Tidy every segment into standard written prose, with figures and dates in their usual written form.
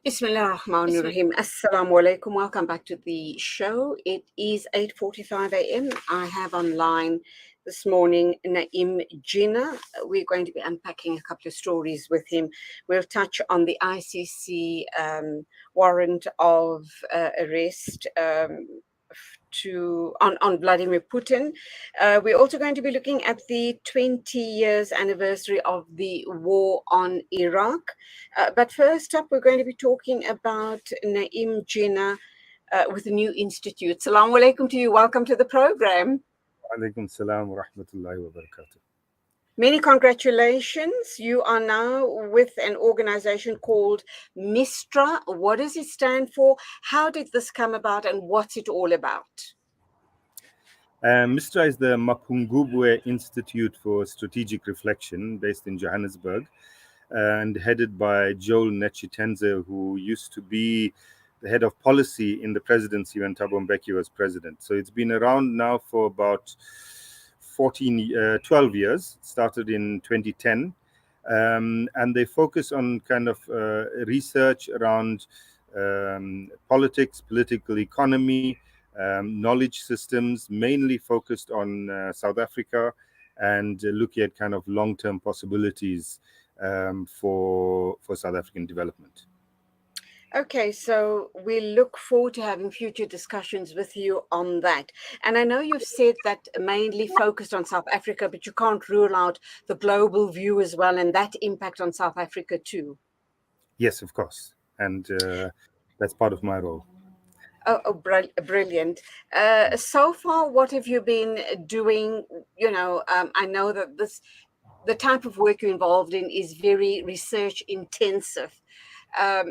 Bismillah ar-Rahman ar-Rahim. Assalamu alaikum. Welcome back to the show. It is 8:45 a.m. I have online this morning Naim Jeenah. We're going to be unpacking a couple of stories with him. We'll touch on the ICC warrant of arrest on Vladimir Putin. We're also going to be looking at the 20 years anniversary of the war on Iraq. But first up, we're going to be talking about Naim Jeenah with the New Institute. Assalamu alaikum to you. Welcome to the program. Alaikum salam wa rahmatullahi wa barakatuh. Many congratulations. You are now with an organization called MISTRA. What does it stand for? How did this come about and what's it all about? MISTRA is the Mapungubwe Institute for Strategic Reflection based in Johannesburg and headed by Joel Netshitenze, who used to be the head of policy in the presidency when Thabo Mbeki was president. So it's been around now for about 12 years, started in 2010. And they focus on kind of research around politics, political economy, knowledge systems, mainly focused on South Africa and looking at kind of long-term possibilities for South African development. Okay, so we look forward to having future discussions with you on that. And I know you've said that mainly focused on South Africa, but you can't rule out the global view as well and that impact on South Africa too. Yes, of course. And that's part of my role. Brilliant. So far, what have you been doing? I know that the type of work you're involved in is very research intensive.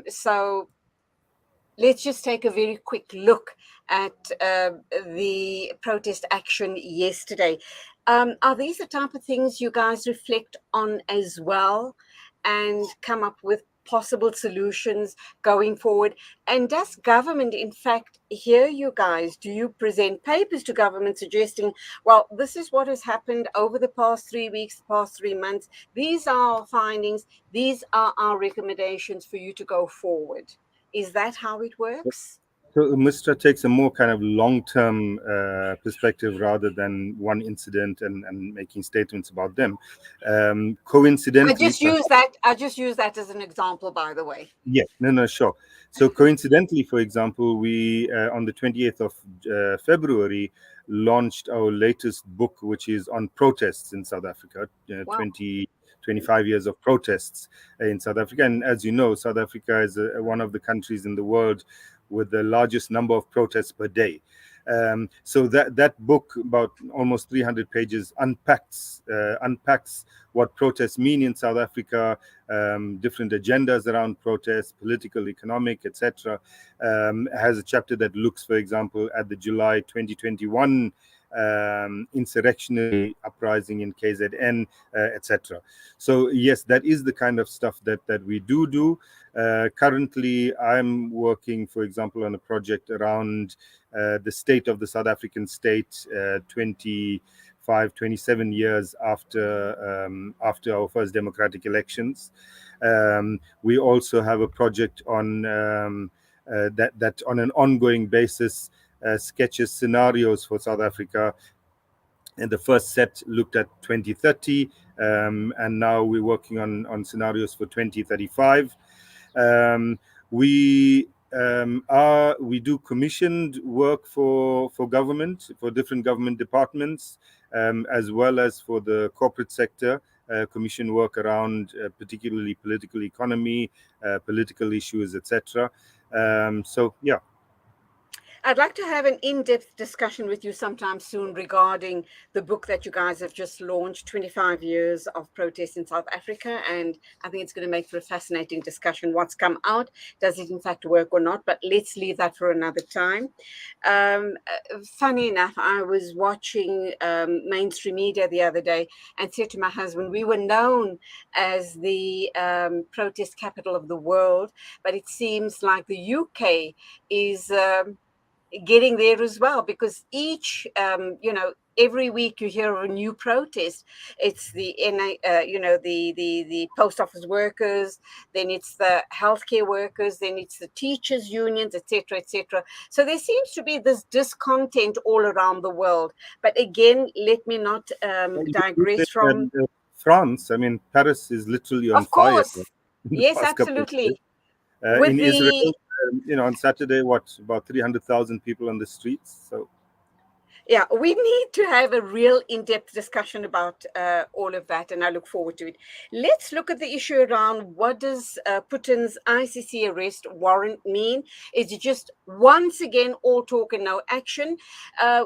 So let's just take a very quick look at the protest action yesterday. Are these the type of things you guys reflect on as well and come up with possible solutions going forward? And does government, in fact, hear you guys? Do you present papers to government suggesting, well, this is what has happened over the past 3 weeks, the past 3 months. These are our findings. These are our recommendations for you to go forward. Is that how it works? So MISTRA takes a more kind of long-term perspective rather than one incident and making statements about them. Coincidentally, I just use that as an example, by the way. Yeah, no, sure. So coincidentally, for example, we on the 28th of February launched our latest book, which is on protests in South Africa. Wow. 25 years of protests in South Africa. And as you know, South Africa is one of the countries in the world with the largest number of protests per day. So that book, about almost 300 pages, unpacks what protests mean in South Africa, different agendas around protests, political, economic, etc. Has a chapter that looks, for example, at the July 2021 insurrectionary uprising in KZN, etc. So yes, that is the kind of stuff that we do. Currently, I'm working, for example, on a project around the state of the South African state 27 years after our first democratic elections. We also have a project on that on an ongoing basis sketches scenarios for South Africa. And the first set looked at 2030, and now we're working on scenarios for 2035. We do commissioned work for government, for different government departments, as well as for the corporate sector, commission work around particularly political economy, political issues, etc. So yeah. I'd like to have an in-depth discussion with you sometime soon regarding the book that you guys have just launched, 25 Years of Protest in South Africa. And I think it's going to make for a fascinating discussion. What's come out? Does it in fact work or not? But let's leave that for another time. Funny enough, I was watching mainstream media the other day and said to my husband, we were known as the protest capital of the world, but it seems like the UK is getting there as well, because each every week you hear of a new protest. It's the the post office workers, then it's the healthcare workers, then it's the teachers unions, etc., etc. So there seems to be this discontent all around the world. But again, let me not Well, you digress said that from. France, I mean, Paris is literally on Of fire course, in the yes, past couple of years. absolutely. With In Israel, the on Saturday, about 300,000 people on the streets. So Yeah, we need to have a real in-depth discussion about all of that, and I look forward to it. Let's look at the issue around what does Putin's ICC arrest warrant mean? Is it just once again all talk and no action?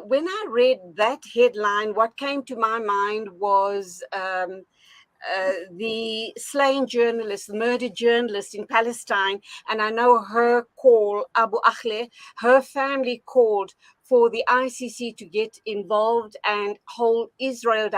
When I read that headline, what came to my mind was the slain journalist, the murdered journalist in Palestine, and I know her call, Abu Akhle, her family called for the ICC to get involved and hold Israel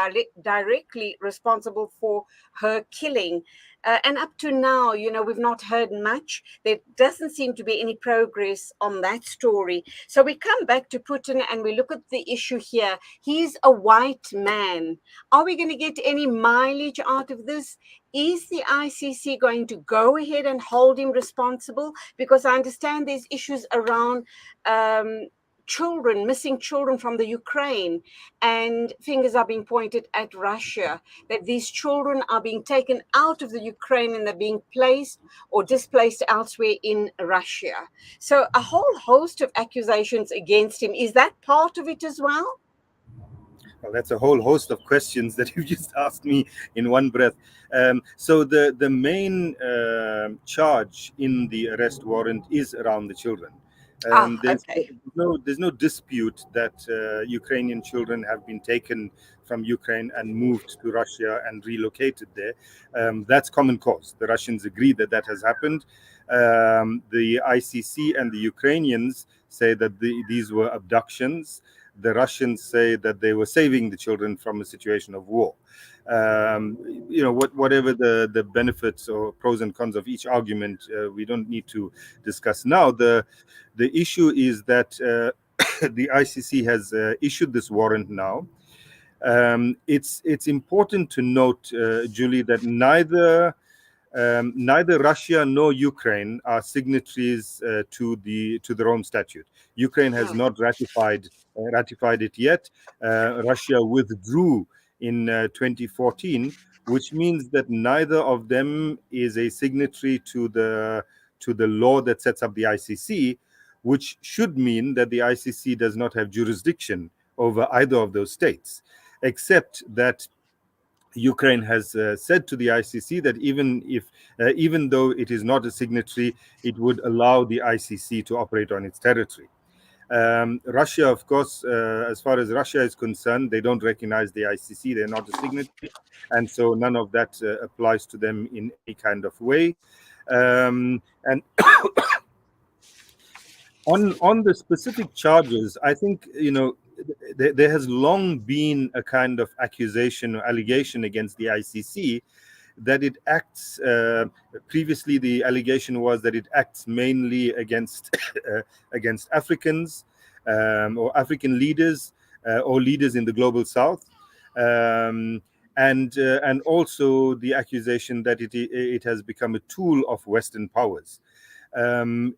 directly responsible for her killing. And up to now, we've not heard much. There doesn't seem to be any progress on that story. So we come back to Putin and we look at the issue here. He's a white man. Are we going to get any mileage out of this? Is the ICC going to go ahead and hold him responsible? Because I understand there's issues around children, missing children from the Ukraine, and fingers are being pointed at Russia, that these children are being taken out of the Ukraine and they're being placed or displaced elsewhere in Russia. So a whole host of accusations against him. Is that part of it as well? well, that's a whole host of questions that you just asked me in one breath. So the main charge in the arrest warrant is around the children. Okay. There's no dispute that Ukrainian children have been taken from Ukraine and moved to Russia and relocated there. That's common cause. The Russians agree that that has happened. The ICC and the Ukrainians say that these were abductions. The Russians say that they were saving the children from a situation of war. Whatever the benefits or pros and cons of each argument, we don't need to discuss now. The issue is that the ICC has issued this warrant now. It's important to note, Julie, that neither Russia nor Ukraine are signatories to the Rome Statute. Ukraine has not ratified it yet. Russia withdrew in 2014, which means that neither of them is a signatory to the law that sets up the ICC, which should mean that the ICC does not have jurisdiction over either of those states, except that Ukraine has said to the ICC that even though it is not a signatory, it would allow the ICC to operate on its territory. Russia, of course, as far as Russia is concerned, they don't recognize the ICC. They're not a signatory, and so none of that applies to them in any kind of way. And on the specific charges, I think there has long been a kind of accusation or allegation against the ICC that it acts. Previously, the allegation was that it acts mainly against against Africans or African leaders or leaders in the global South. And also the accusation that it has become a tool of Western powers.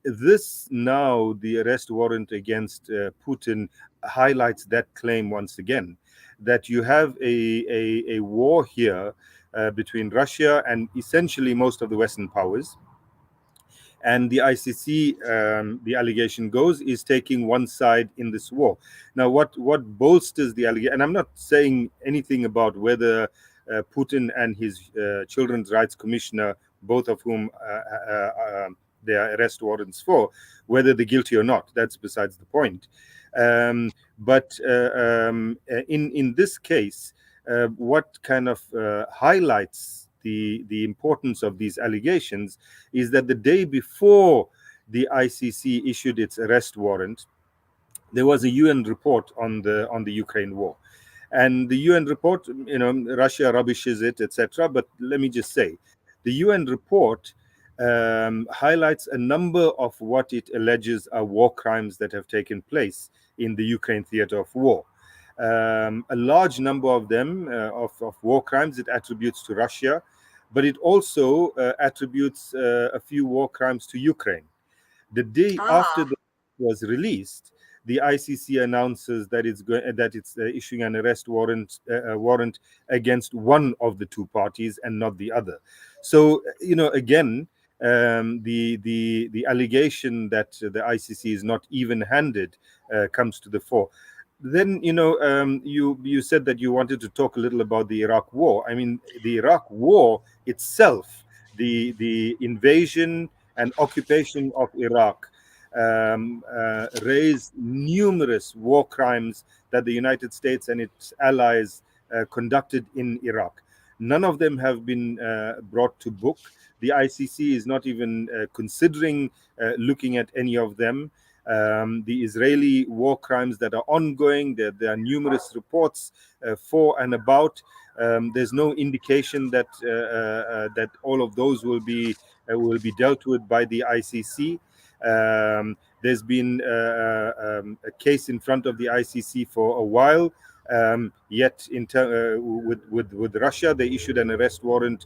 This now, the arrest warrant against Putin highlights that claim once again, that you have a war here between Russia and essentially most of the Western powers. And the ICC, the allegation goes, is taking one side in this war. Now, what bolsters the allegation, and I'm not saying anything about whether Putin and his children's rights commissioner, both of whom there are arrest warrants for, whether they're guilty or not. That's besides the point. But in this case, what kind of highlights the importance of these allegations is that the day before the ICC issued its arrest warrant, there was a UN report on the Ukraine war. And the UN report, Russia rubbishes it, etc. But let me just say, the UN report highlights a number of what it alleges are war crimes that have taken place in the Ukraine theater of war. A large number of them of war crimes it attributes to Russia, but it also attributes a few war crimes to Ukraine. The day after the was released, the ICC announces that it's issuing an arrest warrant against one of the two parties and not the other. So again, the allegation that the ICC is not even-handed comes to the fore. Then you said that you wanted to talk a little about the Iraq War. I mean, the Iraq War itself, the invasion and occupation of Iraq, raised numerous war crimes that the United States and its allies conducted in Iraq. None of them have been brought to book. The ICC is not even considering looking at any of them. The Israeli war crimes that are ongoing, there are numerous reports for and about. There's no indication that that all of those will be dealt with by the ICC. There's been a case in front of the ICC for a while. Yet, with Russia, they issued an arrest warrant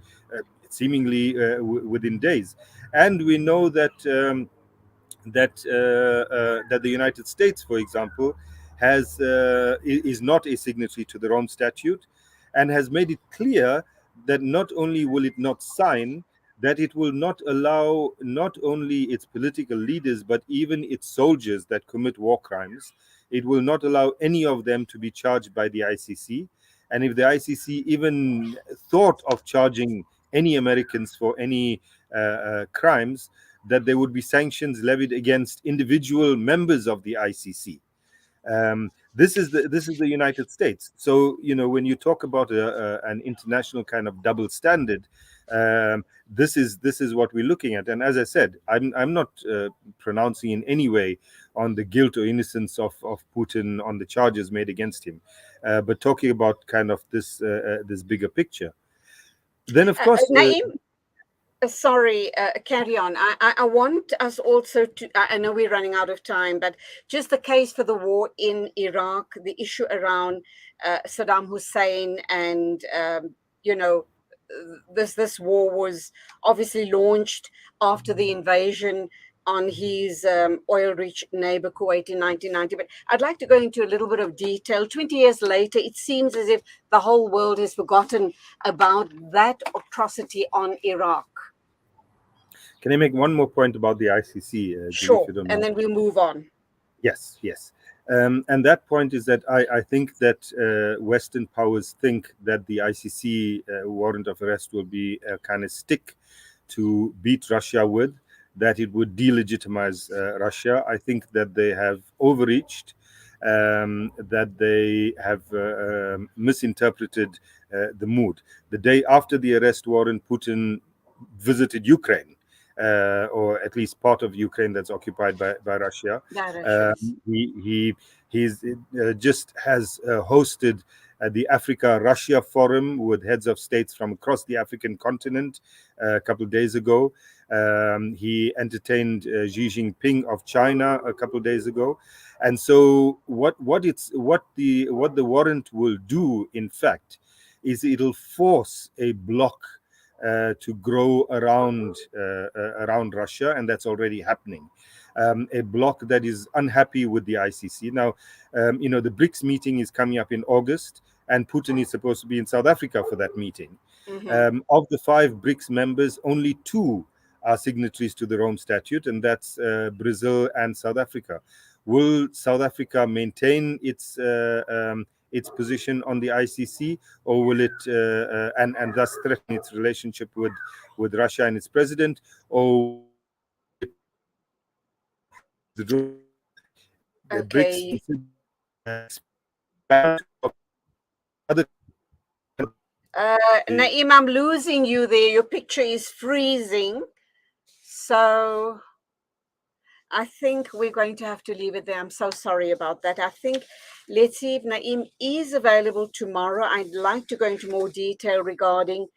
seemingly within days, and we know that that the United States, for example, is not a signatory to the Rome Statute, and has made it clear that not only will it not sign, that it will not allow not only its political leaders but even its soldiers that commit war crimes. It will not allow any of them to be charged by the ICC, and if the ICC even thought of charging any Americans for any crimes, that there would be sanctions levied against individual members of the ICC. This is the United States. So when you talk about an international kind of double standard, this is what we're looking at. And as I said, I'm not pronouncing in any way on the guilt or innocence of Putin on the charges made against him, but talking about kind of this bigger picture. Then, of course. Naeem, sorry, carry on. I want us also to, I know we're running out of time, but just the case for the war in Iraq, the issue around Saddam Hussein, and, this war was obviously launched after the invasion on his oil-rich neighbor Kuwait in 1990. But I'd like to go into a little bit of detail. 20 years later, it seems as if the whole world has forgotten about that atrocity on Iraq. Can I make one more point about the ICC? Sure, and then we'll move on. Yes. And that point is that I think that Western powers think that the ICC warrant of arrest will be a kind of stick to beat Russia with, that it would delegitimize Russia. I think that they have overreached, that they have misinterpreted the mood. The day after the arrest warrant, Putin visited Ukraine, or at least part of Ukraine that's occupied by Russia. He's just has hosted the Africa-Russia Forum with heads of states from across the African continent a couple of days ago. He entertained Xi Jinping of China a couple of days ago. And so what the warrant will do, in fact, is it'll force a bloc to grow around Russia, and that's already happening. A bloc that is unhappy with the ICC. Now, the BRICS meeting is coming up in August, and Putin is supposed to be in South Africa for that meeting. Mm-hmm. Of the 5 BRICS members, only 2 are signatories to the Rome Statute, and that's Brazil and South Africa. Will South Africa maintain its position on the ICC, or will it and thus threaten its relationship with Russia and its president, or the okay. Naeem, I'm losing you there. Your picture is freezing. So I think we're going to have to leave it there. I'm so sorry about that. I think let's see if Naeem is available tomorrow. I'd like to go into more detail regarding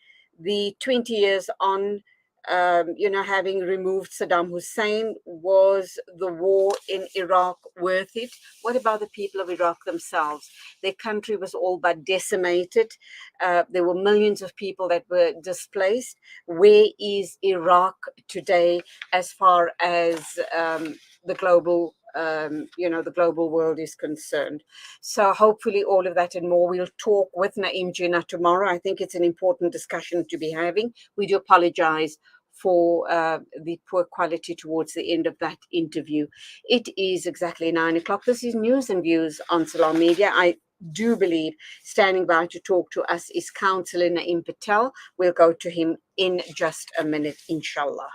the 20 years on having removed Saddam Hussein, was the war in Iraq worth it? What about the people of Iraq themselves? Their country was all but decimated. There were millions of people that were displaced. Where is Iraq today as far as the global the global world is concerned? So hopefully all of that and more, we'll talk with Naeem Jeenah tomorrow. I think it's an important discussion to be having. We do apologize for the poor quality towards the end of that interview. It is exactly 9 o'clock. This is News and Views on Salam Media. I do believe standing by to talk to us is Councillor Naeem Patel. We'll go to him in just a minute, inshallah.